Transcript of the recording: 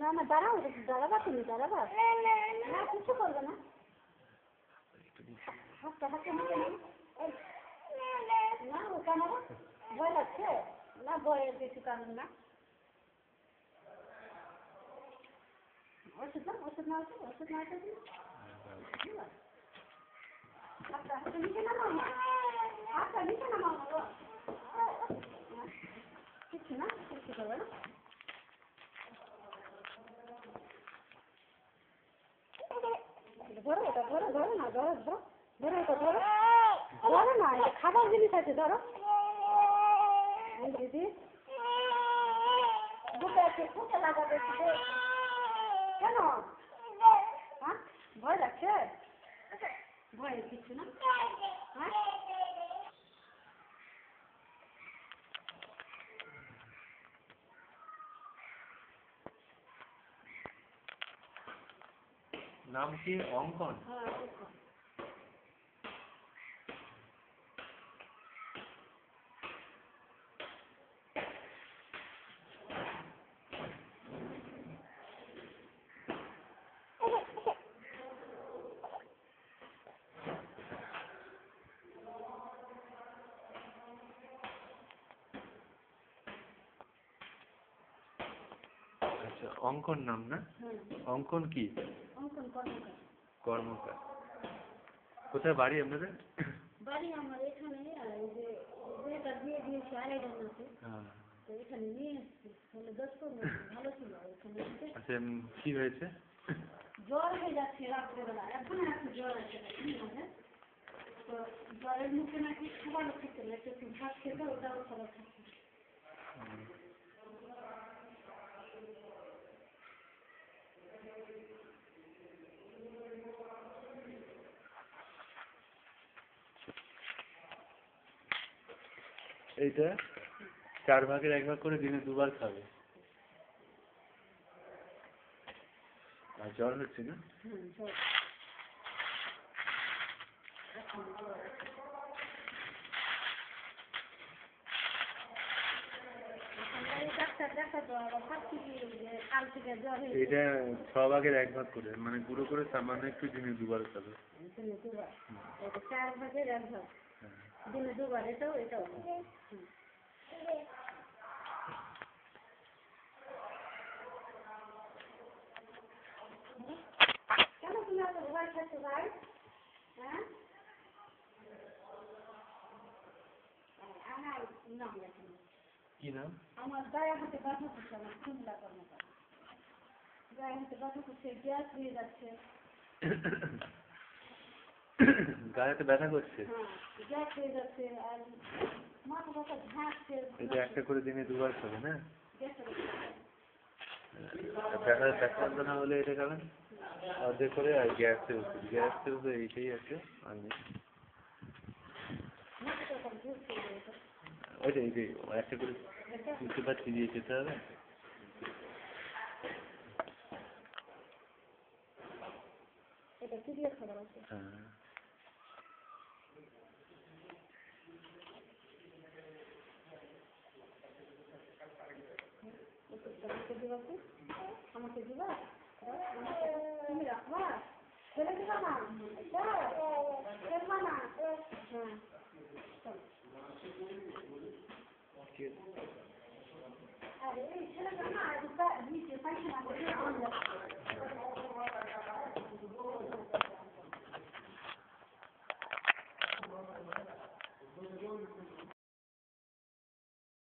না না দাঁড়াও, দাঁড়াবা তুমি, দাঁড়াবা না, কিছু করবে না। হাতটা হাতে নিচে না, ও কেন ভয় লাগছে? না, ভয়ের কিছু কারণ না। ওষুধ না, ওষুধ না, ওষুধ না, হাতটা হাতে নিচে নামাও না, হাতটা নিচে নামাও না, কিছু না, কিছু করবে না। ধরো এটা, ধরো, ধরো না, ধরো, ধরো, ধরো এটা, ধরো, ধরো না, খাবার জিনিস আছে, ধরো দিদি, বুকে আছে, বুকে লাগাবে কেন? হ্যাঁ, ভয় লাগছে? ভয় কিছু না, হ্যাঁ। নাম কি? অঙ্কন? হ্যাঁ, আচ্ছা, অঙ্কন নাম না? অঙ্কন কি? অঙ্কন কর্মকার। কর্মকার। কোথায় বাড়ি আপনাদের? বাড়ি আমার এখানে, এই যে যেটা দিয়ে দিয়েছি আড়াইটা মাসে, তো এখানে নিয়ে এসছি, মানে 10-15 ভালো ছিল এখানে। আচ্ছা, কি হয়েছে? জ্বর হয়ে যাচ্ছে রাত্রেবেলা, এখন একটু জ্বর আছে, তো জ্বরের মুখে নাকি খাবার খেতে না, একটু ভাত খেতে, ওটাও খাবার খাচ্ছে। এইটা 4 ভাগের 1 ভাগ করে দিনে 2 বার খাবে। আর জ্বর হচ্ছে না? জ্বর। এটা 6 ভাগের 1 ভাগ করে, মানে গুঁড়ো করে সামান্য একটু দিনে 2 বার খাবে। দিনে 2 বার, এটা 4 ভাগের 1 ভাগ, দিনে 2 বার, এটাও এটাও। কেন তুমি এত ভয় খাচ্ছ ভাই? হ্যাঁ, আমার নাম লেখেন। কি নাম? আমার গায়ে হাতে ব্যথা করছে, আমার চিন্তা কর্মকার, গায়ে হাতে ব্যথা করছে, গ্যাস হয়ে যাচ্ছে। গায়ে হাতে ব্যথা করছে? হ্যাঁ, গ্যাস হয়ে যাচ্ছে, আর মাথা ব্যথা ঝাঁকছে। এটা একটা করে দিনে 2 বার খাবে না? গ্যাসের ব্যথা যন্ত্রণা হলে এটা খাবেন অর্ধেক করে, আর গ্যাসের ওষুধ, গ্যাসের ওষুধ এইটাই আছে। আমি ওইটা এইটাই একটা করে বুঝতে পারছি, দিয়ে খেতে হবে। এটা সিরিয়াস খাবার আছে। হ্যাঁ, আমাকে দিবা, তুমি রাখবা, ফেলে দিবা না, ফেলবা না। হ্যাঁ, আর এই ছেলেটা না নিচে পাইছে না।